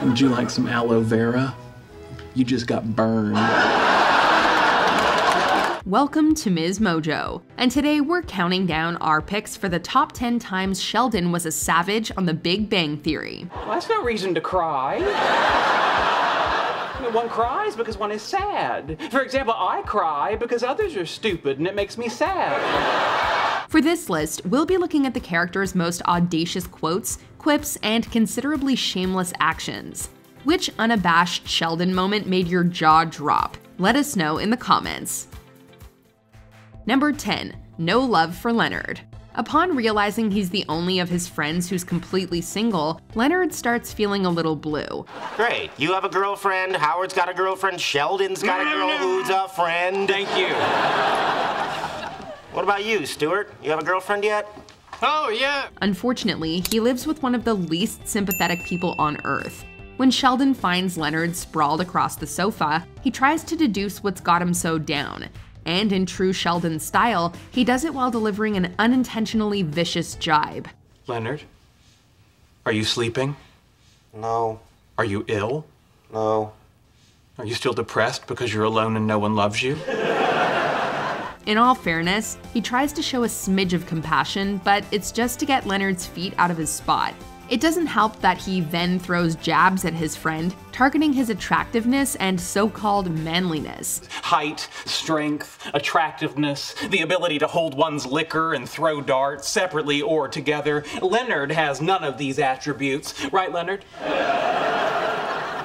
Would you like some aloe vera? You just got burned. Welcome to MsMojo, and today we're counting down our picks for the top 10 times Sheldon was a savage on The Big Bang Theory. Well, that's no reason to cry. One cries because one is sad. For example, I cry because others are stupid and it makes me sad. For this list, we'll be looking at the character's most audacious quotes, quips, and considerably shameless actions. Which unabashed Sheldon moment made your jaw drop? Let us know in the comments. Number 10. No love for Leonard. Upon realizing he's the only of his friends who's completely single, Leonard starts feeling a little blue. Great. You have a girlfriend, Howard's got a girlfriend, Sheldon's got a girl who's a friend. Thank you. What about you, Stuart? You have a girlfriend yet? Oh, yeah. Unfortunately, he lives with one of the least sympathetic people on Earth. When Sheldon finds Leonard sprawled across the sofa, he tries to deduce what's got him so down. And in true Sheldon style, he does it while delivering an unintentionally vicious jibe. Leonard, are you sleeping? No. Are you ill? No. Are you still depressed because you're alone and no one loves you? In all fairness, he tries to show a smidge of compassion, but it's just to get Leonard's feet out of his spot. It doesn't help that he then throws jabs at his friend, targeting his attractiveness and so-called manliness. Height, strength, attractiveness, the ability to hold one's liquor and throw darts separately or together. Leonard has none of these attributes. Right, Leonard?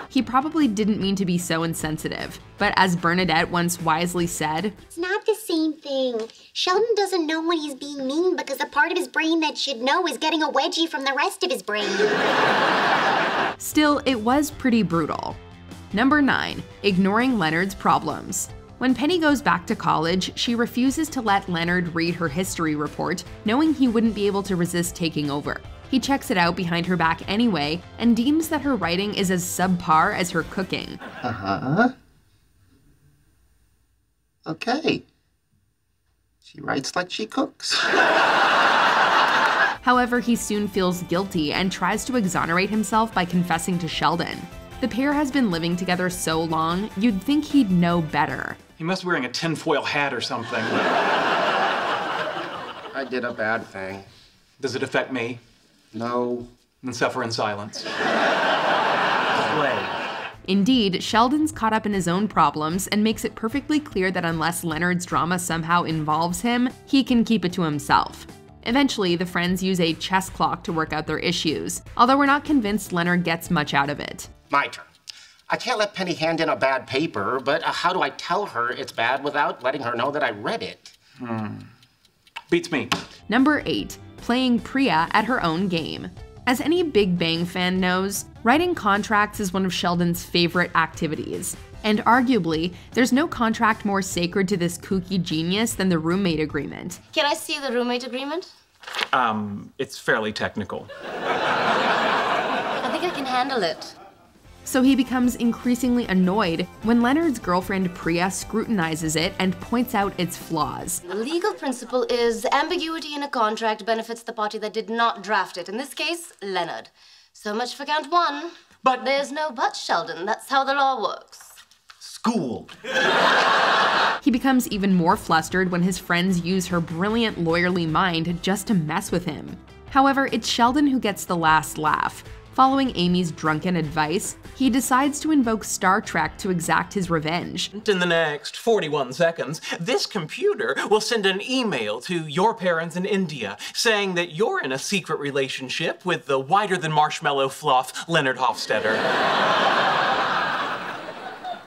He probably didn't mean to be so insensitive, but as Bernadette once wisely said, "It's not the same thing. Sheldon doesn't know when he's being mean because the part of his brain that should know is getting a wedgie from the rest of his brain." Still, it was pretty brutal. Number 9. Ignoring Leonard's problems. When Penny goes back to college, she refuses to let Leonard read her history report, knowing he wouldn't be able to resist taking over. He checks it out behind her back anyway, and deems that her writing is as subpar as her cooking. Okay. She writes like she cooks. However, he soon feels guilty and tries to exonerate himself by confessing to Sheldon. The pair has been living together so long, you'd think he'd know better. He must be wearing a tinfoil hat or something. I did a bad thing. Does it affect me? No. Then suffer in silence. Play. Indeed, Sheldon's caught up in his own problems and makes it perfectly clear that unless Leonard's drama somehow involves him, he can keep it to himself. Eventually, the friends use a chess clock to work out their issues, although we're not convinced Leonard gets much out of it. My turn. I can't let Penny hand in a bad paper, but how do I tell her it's bad without letting her know that I read it? Beats me. Number 8. Playing Priya at her own game. As any Big Bang fan knows, writing contracts is one of Sheldon's favorite activities. And arguably, there's no contract more sacred to this kooky genius than the roommate agreement. Can I see the roommate agreement? It's fairly technical. I think I can handle it. So he becomes increasingly annoyed when Leonard's girlfriend Priya scrutinizes it and points out its flaws. The legal principle is ambiguity in a contract benefits the party that did not draft it. In this case, Leonard. So much for count 1. But There's no but, Sheldon. That's how the law works. Schooled. He becomes even more flustered when his friends use her brilliant lawyerly mind just to mess with him. However, it's Sheldon who gets the last laugh. Following Amy's drunken advice, he decides to invoke Star Trek to exact his revenge. in the next 41 seconds, this computer will send an email to your parents in India saying that you're in a secret relationship with the whiter-than-marshmallow fluff Leonard Hofstadter.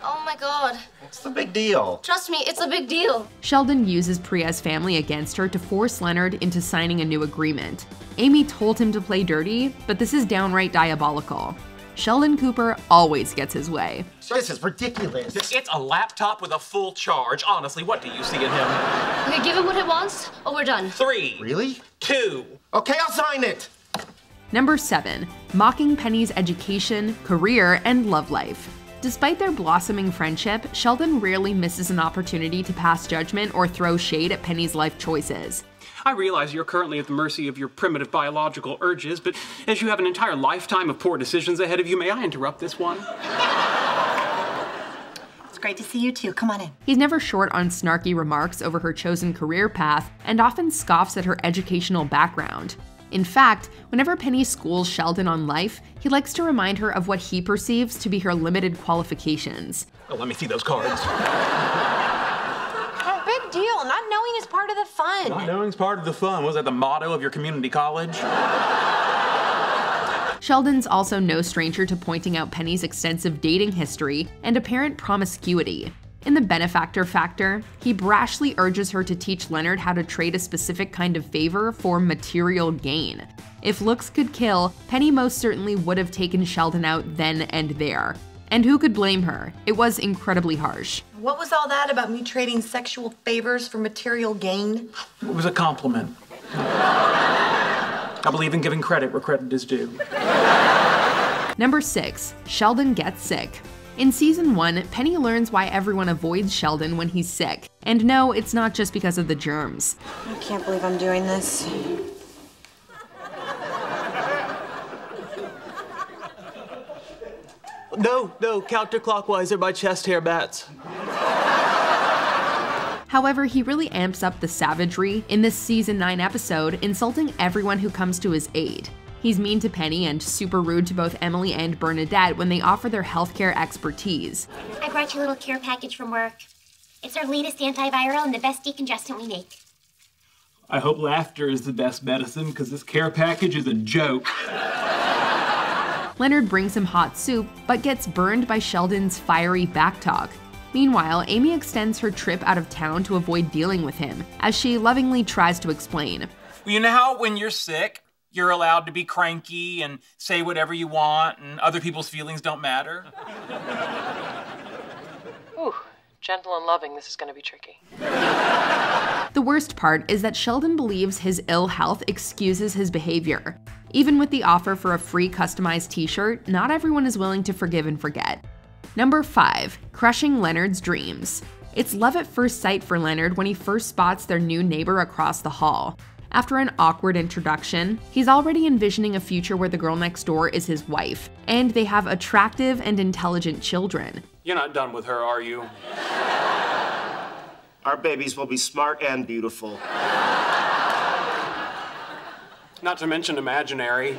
Oh my God. What's the big deal? Trust me, it's a big deal. Sheldon uses Priya's family against her to force Leonard into signing a new agreement. Amy told him to play dirty, but this is downright diabolical. Sheldon Cooper always gets his way. This is ridiculous. It's a laptop with a full charge. Honestly, what do you see in him? Okay, give him what he wants, or we're done. 3. Really? 2. Okay, I'll sign it. Number 7. Mocking Penny's education, career, and love life. Despite their blossoming friendship, Sheldon rarely misses an opportunity to pass judgment or throw shade at Penny's life choices. I realize you're currently at the mercy of your primitive biological urges, but as you have an entire lifetime of poor decisions ahead of you, may I interrupt this one? It's great to see you too. Come on in. He's never short on snarky remarks over her chosen career path and often scoffs at her educational background. In fact, whenever Penny schools Sheldon on life, he likes to remind her of what he perceives to be her limited qualifications. Oh, let me see those cards. Oh, big deal. Not knowing is part of the fun. Not knowing's part of the fun. Was that the motto of your community college? Sheldon's also no stranger to pointing out Penny's extensive dating history and apparent promiscuity. In the benefactor factor, he brashly urges her to teach Leonard how to trade a specific kind of favor for material gain. If looks could kill, Penny most certainly would have taken Sheldon out then and there. And who could blame her? It was incredibly harsh. What was all that about me trading sexual favors for material gain? It was a compliment. I believe in giving credit where credit is due. Number 6. Sheldon gets sick. In season 1, Penny learns why everyone avoids Sheldon when he's sick. And no, it's not just because of the germs. I can't believe I'm doing this. No, counterclockwise are my chest hair bats. However, he really amps up the savagery in this season 9 episode, insulting everyone who comes to his aid. He's mean to Penny and super rude to both Emily and Bernadette when they offer their healthcare expertise. I brought you a little care package from work. It's our latest antiviral and the best decongestant we make. I hope laughter is the best medicine, because this care package is a joke. Leonard brings him hot soup, but gets burned by Sheldon's fiery backtalk. Meanwhile, Amy extends her trip out of town to avoid dealing with him, as she lovingly tries to explain. Well, you know how when you're sick, you're allowed to be cranky and say whatever you want, and other people's feelings don't matter? Ooh, gentle and loving, this is gonna be tricky. The worst part is that Sheldon believes his ill health excuses his behavior. Even with the offer for a free customized t-shirt, not everyone is willing to forgive and forget. Number 5. Crushing Leonard's dreams. It's love at first sight for Leonard when he first spots their new neighbor across the hall. After an awkward introduction, he's already envisioning a future where the girl next door is his wife, and they have attractive and intelligent children. You're not done with her, are you? Our babies will be smart and beautiful. Not to mention imaginary.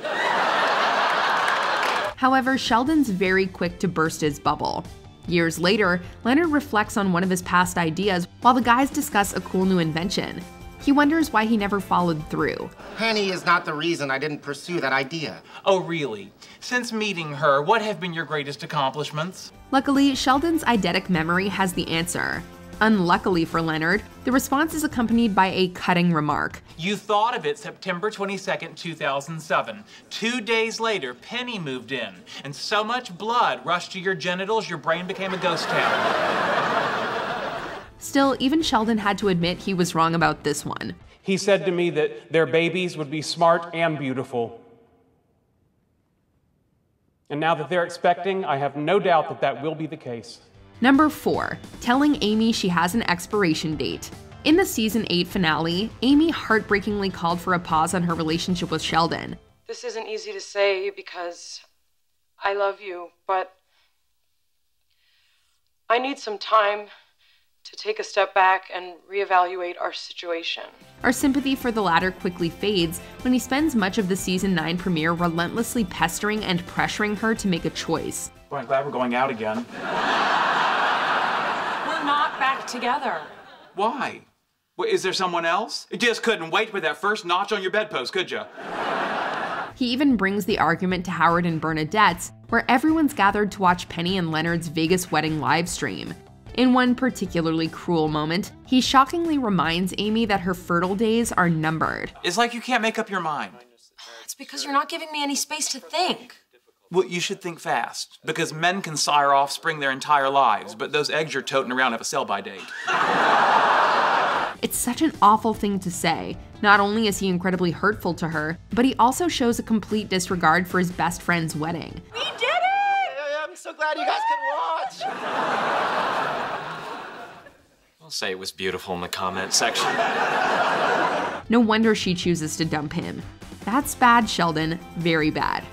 However, Sheldon's very quick to burst his bubble. Years later, Leonard reflects on one of his past ideas while the guys discuss a cool new invention. He wonders why he never followed through. Penny is not the reason I didn't pursue that idea. Oh, really? Since meeting her, what have been your greatest accomplishments? Luckily, Sheldon's eidetic memory has the answer. Unluckily for Leonard, the response is accompanied by a cutting remark. You thought of it September 22nd, 2007. 2 days later, Penny moved in, and so much blood rushed to your genitals, your brain became a ghost town. Still, even Sheldon had to admit he was wrong about this one. He said to me that their babies would be smart and beautiful. And now that they're expecting, I have no doubt that that will be the case. Number 4. Telling Amy she has an expiration date. In the season 8 finale, Amy heartbreakingly called for a pause on her relationship with Sheldon. This isn't easy to say because I love you, but I need some time to take a step back and reevaluate our situation. Our sympathy for the latter quickly fades when he spends much of the season 9 premiere relentlessly pestering and pressuring her to make a choice. Boy, I'm glad we're going out again. We're not back together. Why? Is there someone else? You just couldn't wait for that first notch on your bedpost, could you? He even brings the argument to Howard and Bernadette's, where everyone's gathered to watch Penny and Leonard's Vegas wedding livestream. In one particularly cruel moment, he shockingly reminds Amy that her fertile days are numbered. It's like you can't make up your mind. It's because you're not giving me any space to think. Well, you should think fast, because men can sire offspring their entire lives, but those eggs you're toting around have a sell-by date. It's such an awful thing to say. Not only is he incredibly hurtful to her, but he also shows a complete disregard for his best friend's wedding. We did it! I'm so glad you guys could watch. I'll say it was beautiful in the comment section. No wonder she chooses to dump him. That's bad, Sheldon. Very bad.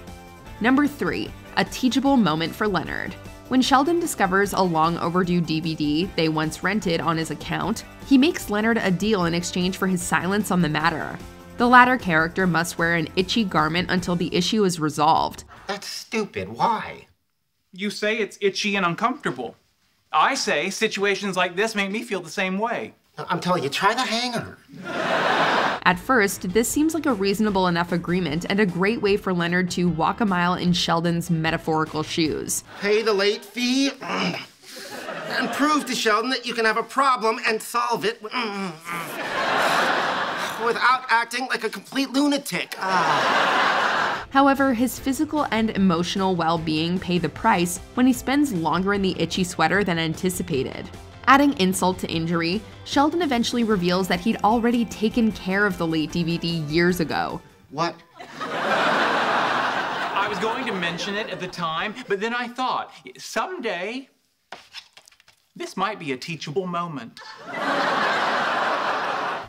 Number 3. A teachable moment for Leonard. When Sheldon discovers a long overdue DVD they once rented on his account, he makes Leonard a deal in exchange for his silence on the matter. The latter character must wear an itchy garment until the issue is resolved. That's stupid. Why? You say it's itchy and uncomfortable. I say situations like this make me feel the same way. I'm telling you, try the hanger. At first, this seems like a reasonable enough agreement and a great way for Leonard to walk a mile in Sheldon's metaphorical shoes. Pay the late fee and prove to Sheldon that you can have a problem and solve it without acting like a complete lunatic. However, his physical and emotional well-being pay the price when he spends longer in the itchy sweater than anticipated. Adding insult to injury, Sheldon eventually reveals that he'd already taken care of the late DVD years ago. What? I was going to mention it at the time, but then I thought, someday, this might be a teachable moment.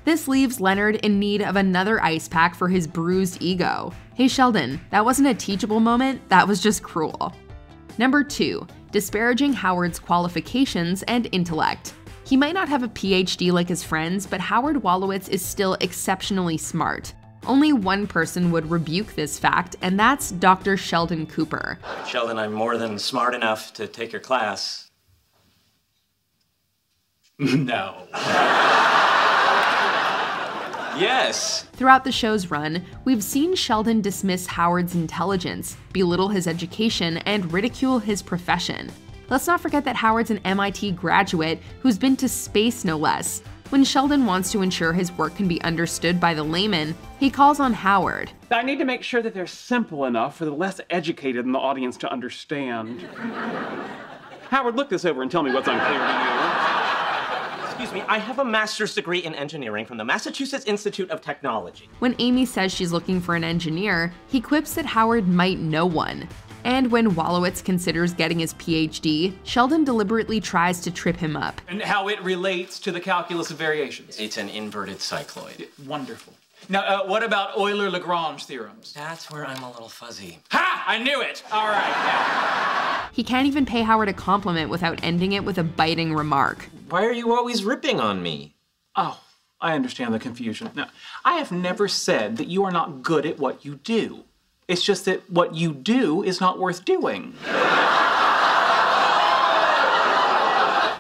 This leaves Leonard in need of another ice pack for his bruised ego. Hey Sheldon, that wasn't a teachable moment, that was just cruel. Number 2. Disparaging Howard's qualifications and intellect. He might not have a PhD like his friends, but Howard Wolowitz is still exceptionally smart. Only one person would rebuke this fact, and that's Dr. Sheldon Cooper. Sheldon, I'm more than smart enough to take your class. No. Yes. Throughout the show's run, we've seen Sheldon dismiss Howard's intelligence, belittle his education, and ridicule his profession. Let's not forget that Howard's an MIT graduate who's been to space no less. When Sheldon wants to ensure his work can be understood by the layman, he calls on Howard. I need to make sure that they're simple enough for the less educated in the audience to understand. Howard, look this over and tell me what's unclear to you. Excuse me, I have a master's degree in engineering from the Massachusetts Institute of Technology. When Amy says she's looking for an engineer, he quips that Howard might know one. And when Wolowitz considers getting his PhD, Sheldon deliberately tries to trip him up. And how it relates to the calculus of variations. It's an inverted cycloid. Wonderful. Now, what about Euler-Lagrange theorems? That's where I'm a little fuzzy. Ha! I knew it! All right, now. He can't even pay Howard a compliment without ending it with a biting remark. Why are you always ripping on me? Oh, I understand the confusion. Now, I have never said that you are not good at what you do. It's just that what you do is not worth doing.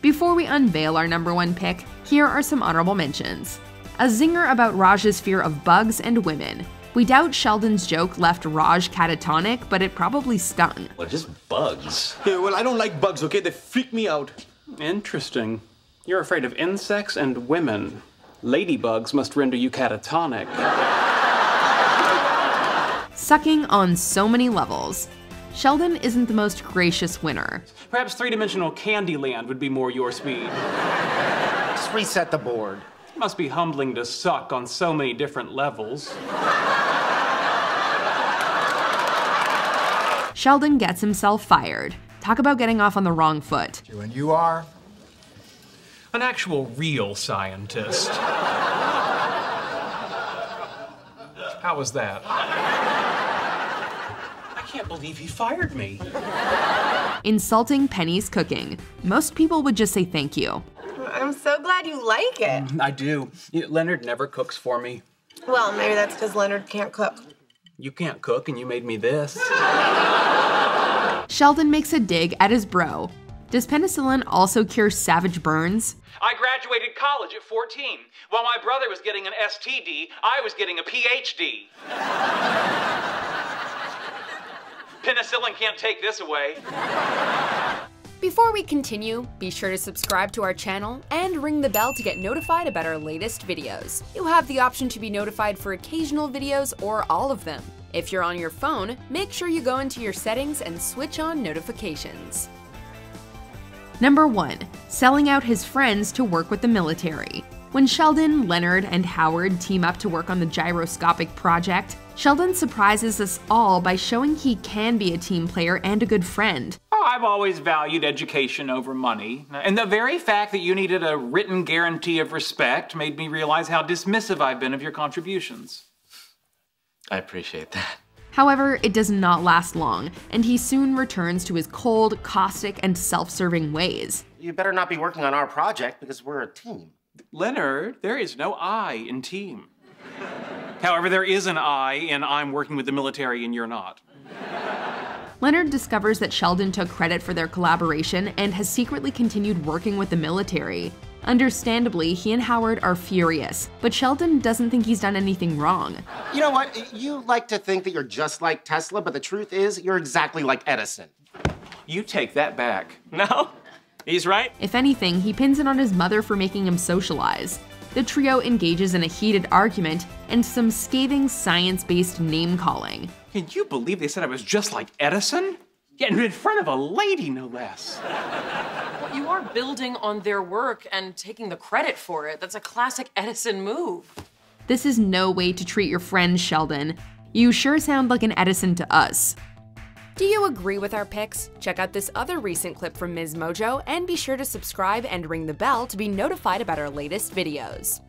Before we unveil our number 1 pick, here are some honorable mentions. A zinger about Raj's fear of bugs and women. We doubt Sheldon's joke left Raj catatonic, but it probably stung. Well, just bugs. Yeah, well, I don't like bugs, okay? They freak me out. Interesting. You're afraid of insects and women. Ladybugs must render you catatonic. Sucking on so many levels. Sheldon isn't the most gracious winner. Perhaps three-dimensional Candyland would be more your speed. Just reset the board. It must be humbling to suck on so many different levels. Sheldon gets himself fired. Talk about getting off on the wrong foot. And you are? An actual real scientist. How was that? I can't believe he fired me. Insulting Penny's cooking. Most people would just say thank you. I'm so glad you like it. I do. Leonard never cooks for me. Well, maybe that's because Leonard can't cook. You can't cook and you made me this. Sheldon makes a dig at his bro. Does penicillin also cure savage burns? I graduated college at 14. While my brother was getting an STD, I was getting a PhD. Penicillin can't take this away. Before we continue, be sure to subscribe to our channel and ring the bell to get notified about our latest videos. You have the option to be notified for occasional videos or all of them. If you're on your phone, make sure you go into your settings and switch on notifications. Number 1. Selling out his friends to work with the military. When Sheldon, Leonard, and Howard team up to work on the gyroscopic project, Sheldon surprises us all by showing he can be a team player and a good friend. Oh, I've always valued education over money. And the very fact that you needed a written guarantee of respect made me realize how dismissive I've been of your contributions. I appreciate that. However, it does not last long, and he soon returns to his cold, caustic, and self-serving ways. You better not be working on our project because we're a team. Leonard, there is no I in team. However, there is an I in I'm working with the military and you're not. Leonard discovers that Sheldon took credit for their collaboration and has secretly continued working with the military. Understandably, he and Howard are furious, but Sheldon doesn't think he's done anything wrong. You know what? You like to think that you're just like Tesla, but the truth is you're exactly like Edison. You take that back. No, he's right. If anything, he pins it on his mother for making him socialize. The trio engages in a heated argument and some scathing science-based name-calling. Can you believe they said I was just like Edison? Yeah, and in front of a lady, no less. Well, you are building on their work and taking the credit for it. That's a classic Edison move. This is no way to treat your friend, Sheldon. You sure sound like an Edison to us. Do you agree with our picks? Check out this other recent clip from MsMojo and be sure to subscribe and ring the bell to be notified about our latest videos.